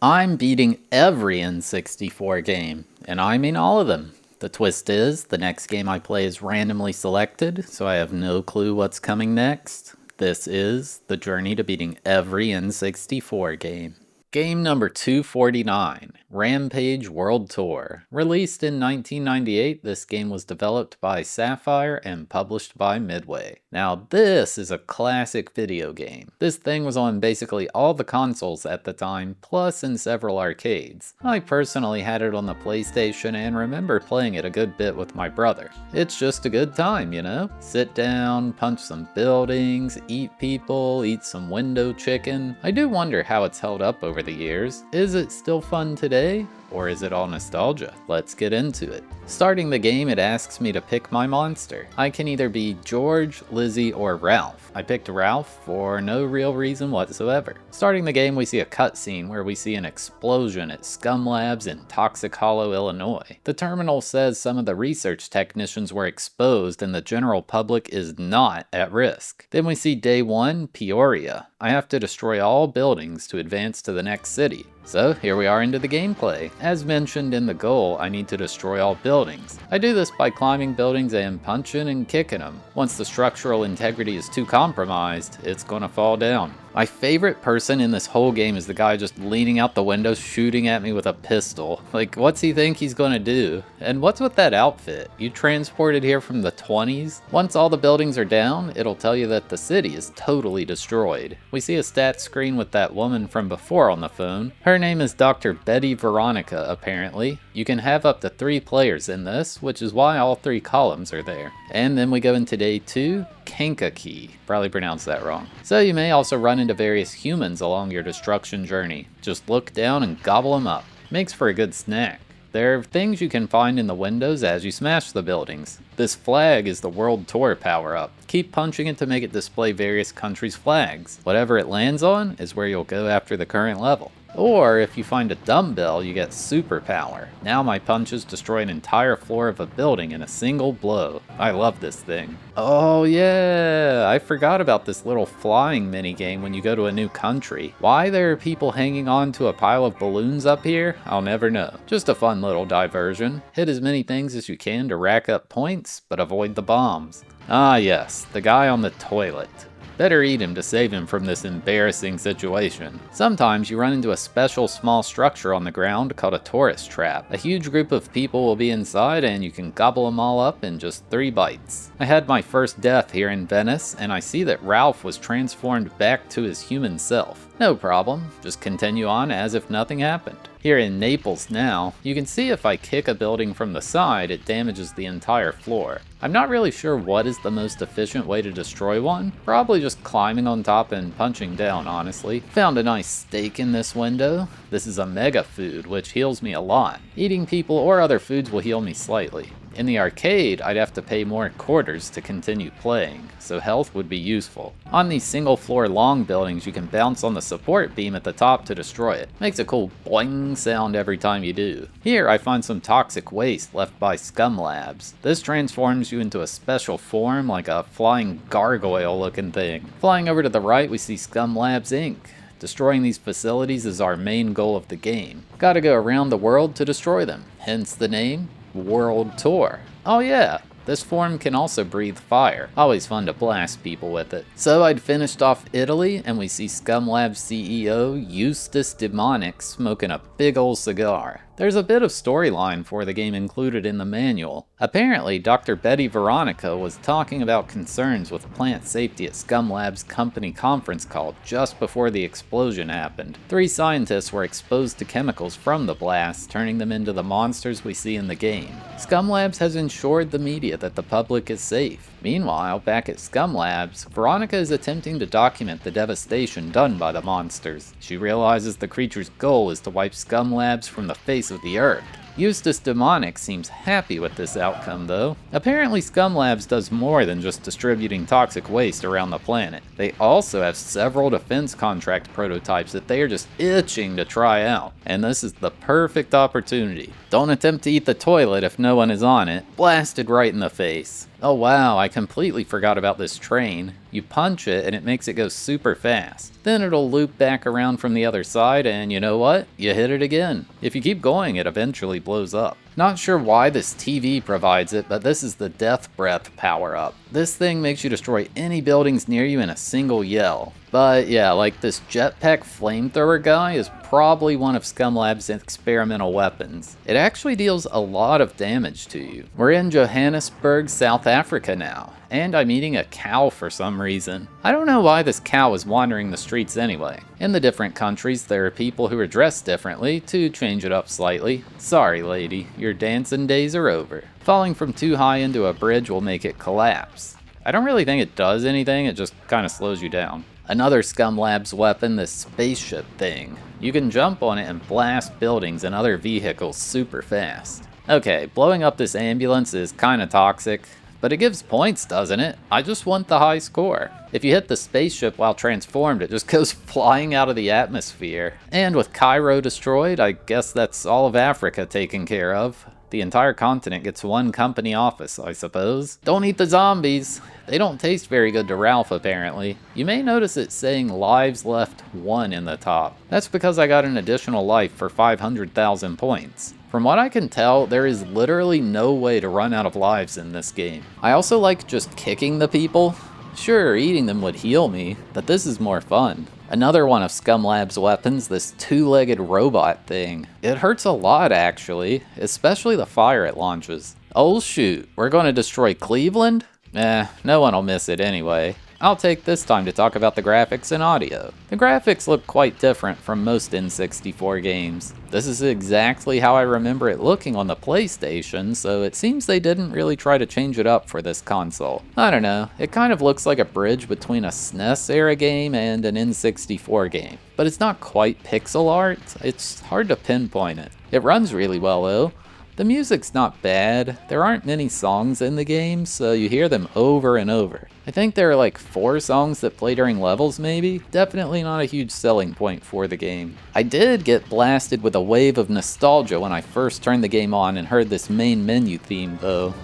I'm beating every N64 game, and I mean all of them. The twist is, the next game I play is randomly selected, so I have no clue what's coming next. This is the journey to beating every N64 game. Game number 249, Rampage World Tour. Released in 1998, this game was developed by Sapphire and published by Midway. Now this is a classic video game. This thing was on basically all the consoles at the time, plus in several arcades. I personally had it on the PlayStation and remember playing it a good bit with my brother. It's just a good time, you know? Sit down, punch some buildings, eat people, eat some window chicken. I do wonder how it's held up over the years. Is it still fun today? Or is it all nostalgia? Let's get into it. Starting the game, it asks me to pick my monster. I can either be George, Lizzie, or Ralph. I picked Ralph for no real reason whatsoever. Starting the game, we see a cutscene where we see an explosion at Scum Labs in Toxic Hollow, Illinois. The terminal says some of the research technicians were exposed and the general public is not at risk. Then we see Day 1, Peoria. I have to destroy all buildings to advance to the next city. So here we are into the gameplay. As mentioned in the goal, I need to destroy all buildings. I do this by climbing buildings and punching and kicking them. Once the structural integrity is too compromised, it's gonna fall down. My favorite person in this whole game is the guy just leaning out the window shooting at me with a pistol. Like, what's he think he's gonna do? And what's with that outfit? You transported here from the 20s? Once all the buildings are down, it'll tell you that the city is totally destroyed. We see a stats screen with that woman from before on the phone. Her name is Dr. Betty Veronica, apparently. You can have up to 3 players in this, which is why all 3 columns are there. And then we go into Day 2, Kankakee. Probably pronounced that wrong. So you may also run into various humans along your destruction journey. Just look down and gobble them up. Makes for a good snack. There are things you can find in the windows as you smash the buildings. This flag is the World Tour power-up. Keep punching it to make it display various countries' flags. Whatever it lands on is where you'll go after the current level. Or if you find a dumbbell, you get superpower. Now my punches destroy an entire floor of a building in a single blow. I love this thing. Oh yeah, I forgot about this little flying minigame when you go to a new country. Why there are people hanging on to a pile of balloons up here, I'll never know. Just a fun little diversion. Hit as many things as you can to rack up points, but avoid the bombs. Ah yes, the guy on the toilet. Better eat him to save him from this embarrassing situation. Sometimes you run into a special small structure on the ground called a tourist trap. A huge group of people will be inside and you can gobble them all up in just 3 bites. I had my first death here in Venice and I see that Ralph was transformed back to his human self. No problem, just continue on as if nothing happened. Here in Naples now, you can see if I kick a building from the side, it damages the entire floor. I'm not really sure what is the most efficient way to destroy one. Probably just climbing on top and punching down, honestly. Found a nice steak in this window. This is a mega food, which heals me a lot. Eating people or other foods will heal me slightly. In the arcade, I'd have to pay more quarters to continue playing, so health would be useful. On these single floor long buildings, you can bounce on the support beam at the top to destroy it. Makes a cool boing sound every time you do. Here I find some toxic waste left by Scum Labs. This transforms you into a special form like a flying gargoyle looking thing. Flying over to the right we see Scum Labs Inc. Destroying these facilities is our main goal of the game. Gotta go around the world to destroy them, hence the name World Tour. Oh yeah, this form can also breathe fire. Always fun to blast people with it. So I'd finished off Italy and we see Scum Labs CEO Eustace Demonic smoking a big ol' cigar. There's a bit of storyline for the game included in the manual. Apparently, Dr. Betty Veronica was talking about concerns with plant safety at Scum Labs' company conference call just before the explosion happened. 3 scientists were exposed to chemicals from the blast, turning them into the monsters we see in the game. Scum Labs has ensured the media that the public is safe. Meanwhile, back at Scum Labs, Veronica is attempting to document the devastation done by the monsters. She realizes the creature's goal is to wipe Scum Labs from the face of the earth. Eustace Demonic seems happy with this outcome though. Apparently Scum Labs does more than just distributing toxic waste around the planet. They also have several defense contract prototypes that they are just itching to try out. And this is the perfect opportunity. Don't attempt to eat the toilet if no one is on it. Blasted right in the face. Oh wow, I completely forgot about this train. You punch it and it makes it go super fast. Then it'll loop back around from the other side and you know what? You hit it again. If you keep going, it eventually blows up. Not sure why this TV provides it, but this is the Death Breath power-up. This thing makes you destroy any buildings near you in a single yell. But yeah, like this jetpack flamethrower guy is probably one of ScumLab's experimental weapons. It actually deals a lot of damage to you. We're in Johannesburg, South Africa now, and I'm eating a cow for some reason. I don't know why this cow is wandering the streets anyway. In the different countries, there are people who are dressed differently to change it up slightly. Sorry lady, your dancing days are over. Falling from too high into a bridge will make it collapse. I don't really think it does anything, it just kinda slows you down. Another ScumLab's weapon, this spaceship thing. You can jump on it and blast buildings and other vehicles super fast. Okay, blowing up this ambulance is kinda toxic, but it gives points, doesn't it? I just want the high score. If you hit the spaceship while transformed, it just goes flying out of the atmosphere. And with Cairo destroyed, I guess that's all of Africa taken care of. The entire continent gets one company office, I suppose. Don't eat the zombies. They don't taste very good to Ralph, apparently. You may notice it saying lives left 1 in the top. That's because I got an additional life for 500,000 points. From what I can tell, there is literally no way to run out of lives in this game. I also like just kicking the people. Sure, eating them would heal me, but this is more fun. Another one of ScumLab's weapons, this two-legged robot thing. It hurts a lot actually, especially the fire it launches. Oh shoot, we're gonna destroy Cleveland? No one will miss it anyway. I'll take this time to talk about the graphics and audio. The graphics look quite different from most N64 games. This is exactly how I remember it looking on the PlayStation, so it seems they didn't really try to change it up for this console. I don't know, it kind of looks like a bridge between a SNES era game and an N64 game. But it's not quite pixel art, it's hard to pinpoint it. It runs really well though. The music's not bad, there aren't many songs in the game, so you hear them over and over. I think there are like 4 songs that play during levels maybe. Definitely not a huge selling point for the game. I did get blasted with a wave of nostalgia when I first turned the game on and heard this main menu theme though.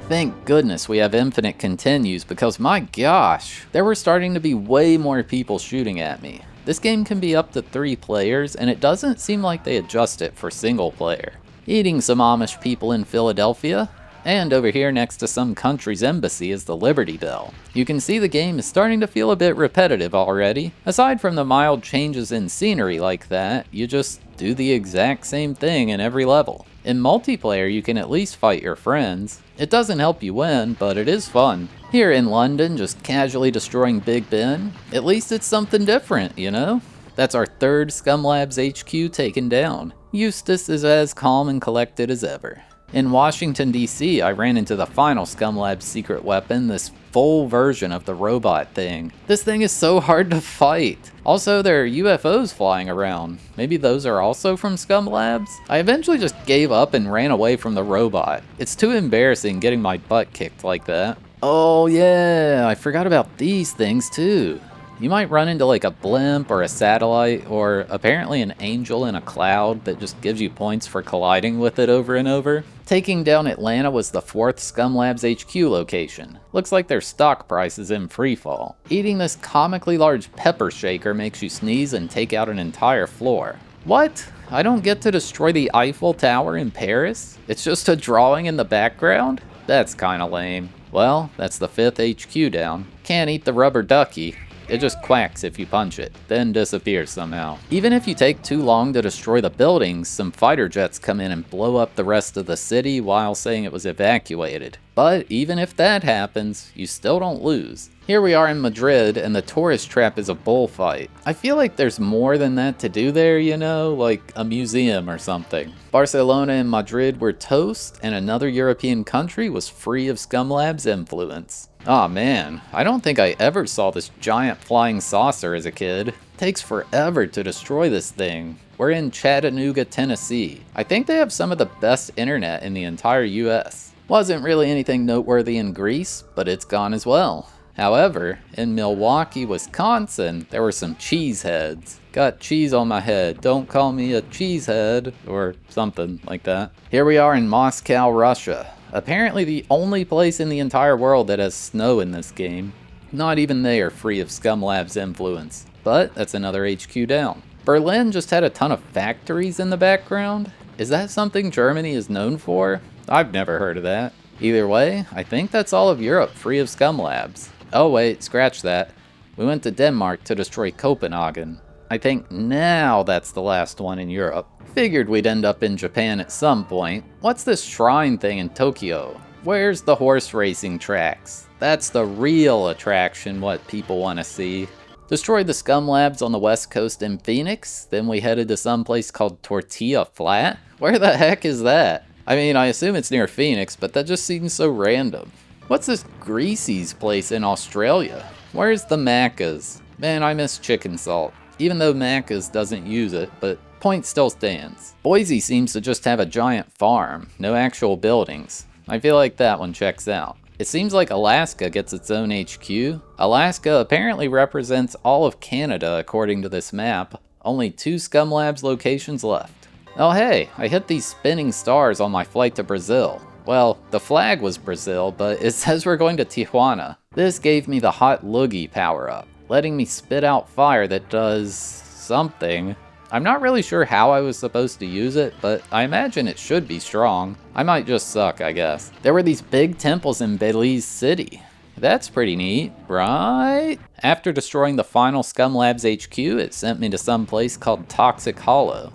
Thank goodness we have infinite continues because my gosh, there were starting to be way more people shooting at me. This game can be up to 3 players and it doesn't seem like they adjust it for single player. Eating some Amish people in Philadelphia, and over here next to some country's embassy is the Liberty Bell. You can see the game is starting to feel a bit repetitive already. Aside from the mild changes in scenery like that, you just do the exact same thing in every level. In multiplayer, you can at least fight your friends. It doesn't help you win, but it is fun. Here in London, just casually destroying Big Ben, at least it's something different, you know? That's our 3rd ScumLab's HQ taken down. Eustace is as calm and collected as ever. In Washington, D.C., I ran into the final ScumLab's secret weapon, this full version of the robot thing. This thing is so hard to fight. Also, there are UFOs flying around. Maybe those are also from ScumLabs? I eventually just gave up and ran away from the robot. It's too embarrassing getting my butt kicked like that. Oh yeah, I forgot about these things too. You might run into like a blimp or a satellite or apparently an angel in a cloud that just gives you points for colliding with it over and over. Taking down Atlanta was the 4th ScumLab's HQ location. Looks like their stock price is in freefall. Eating this comically large pepper shaker makes you sneeze and take out an entire floor. What? I don't get to destroy the Eiffel Tower in Paris? It's just a drawing in the background? That's kinda lame. Well, that's the 5th HQ down. Can't eat the rubber ducky. It just quacks if you punch it, then disappears somehow. Even if you take too long to destroy the buildings, some fighter jets come in and blow up the rest of the city while saying it was evacuated. But even if that happens, you still don't lose. Here we are in Madrid, and the tourist trap is a bullfight. I feel like there's more than that to do there, you know, like a museum or something. Barcelona and Madrid were toast, and another European country was free of ScumLab's influence. Aw man, I don't think I ever saw this giant flying saucer as a kid. Takes forever to destroy this thing. We're in Chattanooga, Tennessee. I think they have some of the best internet in the entire US. Wasn't really anything noteworthy in Greece, but it's gone as well. However, in Milwaukee, Wisconsin, there were some cheeseheads. Got cheese on my head, don't call me a cheesehead, or something like that. Here we are in Moscow, Russia. Apparently the only place in the entire world that has snow in this game. Not even they are free of ScumLab's influence. But that's another HQ down. Berlin just had a ton of factories in the background. Is that something Germany is known for? I've never heard of that. Either way, I think that's all of Europe free of ScumLabs. Oh wait, scratch that. We went to Denmark to destroy Copenhagen. I think now that's the last one in Europe. Figured we'd end up in Japan at some point. What's this shrine thing in Tokyo? Where's the horse racing tracks? That's the real attraction, what people want to see. Destroyed the ScumLabs on the west coast in Phoenix, then we headed to some place called Tortilla Flat? Where the heck is that? I mean, I assume it's near Phoenix, but that just seems so random. What's this Greasy's place in Australia? Where's the Macca's? Man, I miss chicken salt. Even though Macca's doesn't use it, but point still stands. Boise seems to just have a giant farm, no actual buildings. I feel like that one checks out. It seems like Alaska gets its own HQ. Alaska apparently represents all of Canada according to this map. Only 2 ScumLabs locations left. Oh hey, I hit these spinning stars on my flight to Brazil. Well, the flag was Brazil, but it says we're going to Tijuana. This gave me the hot loogie power-up, letting me spit out fire that does something. I'm not really sure how I was supposed to use it, but I imagine it should be strong. I might just suck, I guess. There were these big temples in Belize City. That's pretty neat, right? After destroying the final ScumLabs HQ, it sent me to some place called Toxic Hollow.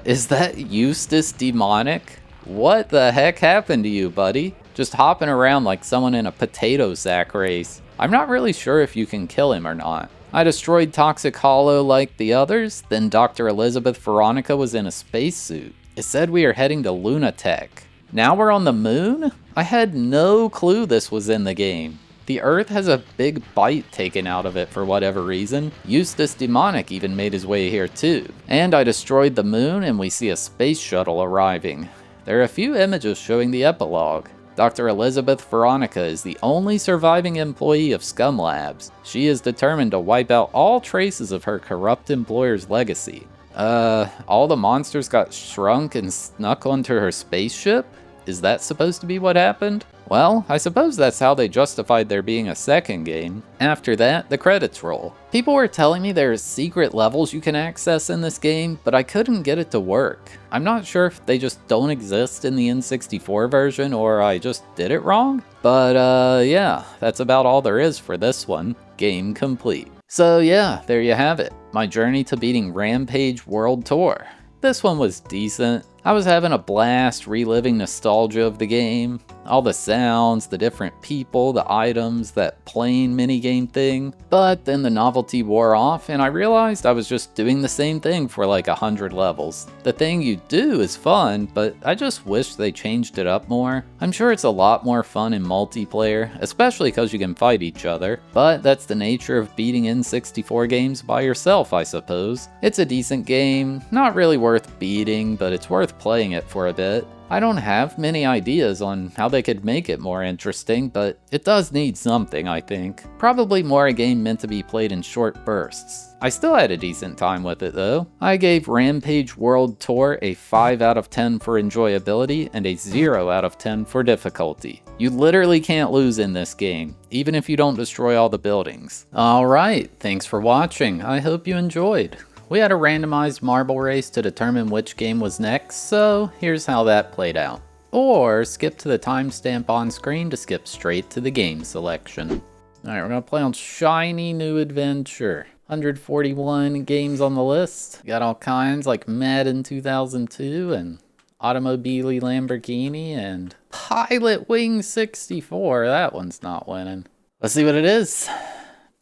Is that Eustace Demonic? What the heck happened to you, buddy? Just hopping around like someone in a potato sack race. I'm not really sure if you can kill him or not. I destroyed Toxic Hollow like the others, then Dr. Elizabeth Veronica was in a spacesuit. It said we are heading to Lunatech. Now we're on the moon? I had no clue this was in the game. The Earth has a big bite taken out of it for whatever reason. Eustace Demonic even made his way here too. And I destroyed the moon and we see a space shuttle arriving. There are a few images showing the epilogue. Dr. Elizabeth Veronica is the only surviving employee of ScumLabs. She is determined to wipe out all traces of her corrupt employer's legacy. All the monsters got shrunk and snuck onto her spaceship? Is that supposed to be what happened? Well, I suppose that's how they justified there being a second game. After that, the credits roll. People were telling me there's secret levels you can access in this game, but I couldn't get it to work. I'm not sure if they just don't exist in the N64 version or I just did it wrong. But yeah, that's about all there is for this one. Game complete. So yeah, there you have it. My journey to beating Rampage World Tour. This one was decent. I was having a blast reliving nostalgia of the game. All the sounds, the different people, the items, that plane minigame thing. But then the novelty wore off and I realized I was just doing the same thing for like 100 levels. The thing you do is fun, but I just wish they changed it up more. I'm sure it's a lot more fun in multiplayer, especially because you can fight each other. But that's the nature of beating N64 games by yourself, I suppose. It's a decent game, not really worth beating, but it's worth playing it for a bit. I don't have many ideas on how they could make it more interesting, but it does need something, I think. Probably more a game meant to be played in short bursts. I still had a decent time with it though. I gave Rampage World Tour a 5 out of 10 for enjoyability and a 0 out of 10 for difficulty. You literally can't lose in this game, even if you don't destroy all the buildings. Alright, thanks for watching. I hope you enjoyed. We had a randomized marble race to determine which game was next, so here's how that played out. Or skip to the timestamp on screen to skip straight to the game selection. Alright, we're gonna play on Shiny New Adventure. 141 games on the list. Got all kinds like Madden 2002 and Automobile Lamborghini and Pilot Wing 64. That one's not winning. Let's see what it is.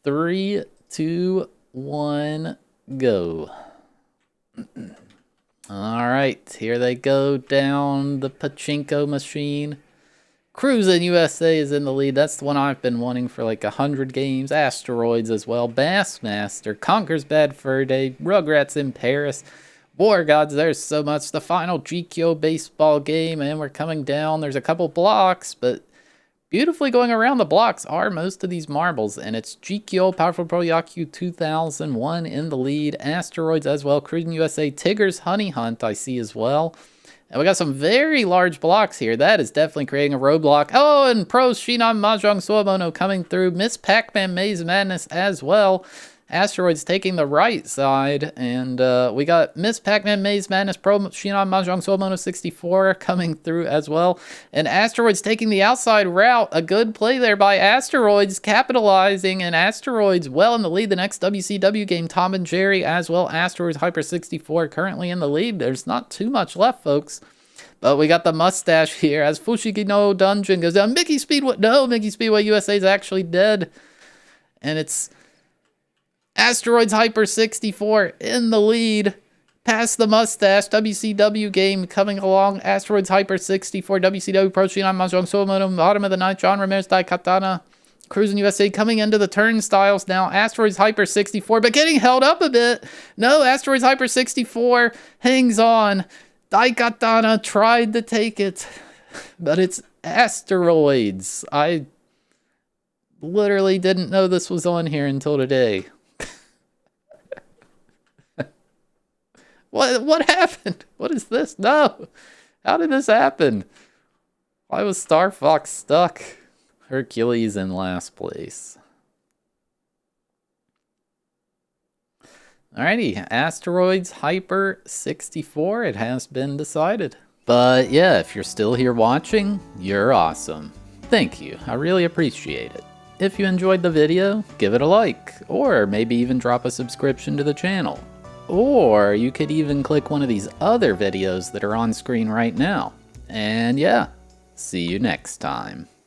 3, 2, 1... go. Alright, here they go down the pachinko machine. Cruisin' USA is in the lead. That's the one I've been wanting for like 100 games. Asteroids as well. Bassmaster, Conker's Bad Fur Day, Rugrats in Paris, War Gods, there's so much. The final GQ baseball game, and we're coming down. There's a couple blocks, but Beautifully going around the blocks are most of these marbles, and it's GKO, Powerful Pro Yaku 2001 in the lead, Asteroids as well, Cruising USA, Tigger's Honey Hunt I see as well. And we got some very large blocks here. That is definitely creating a roadblock. Oh, and Pro Shinan Mahjong Suomono coming through. Miss Pac-Man Maze Madness as well. Asteroids taking the right side. And we got Miss Pac-Man Maze Madness Pro Shinan Mahjong Suomono 64 coming through as well. And Asteroids taking the outside route. A good play there by Asteroids, capitalizing. And Asteroids well in the lead. The next WCW game, Tom and Jerry as well. Asteroids Hyper 64 currently in the lead. There's not too much left, folks. But we got the mustache here as Fushigi no Dungeon goes down. Mickey Speedway, no, Mickey Speedway USA is actually dead. And it's Asteroids Hyper 64 in the lead. Past the mustache, WCW game coming along. Asteroids Hyper 64, WCW Pro Shinan Mahjong Suomono, bottom of the ninth, John Ramirez Daikatana. Cruising USA coming into the turnstiles now. Asteroids Hyper 64, but getting held up a bit. No, Asteroids Hyper 64 hangs on. Daikatana tried to take it, but it's Asteroids. I literally didn't know this was on here until today. What happened? What is this? No! How did this happen? Why was Star Fox stuck? Hercules in last place. Alrighty, Asteroids Hyper 64, it has been decided. But yeah, if you're still here watching, you're awesome. Thank you, I really appreciate it. If you enjoyed the video, give it a like, or maybe even drop a subscription to the channel. Or you could even click one of these other videos that are on screen right now. And yeah, see you next time.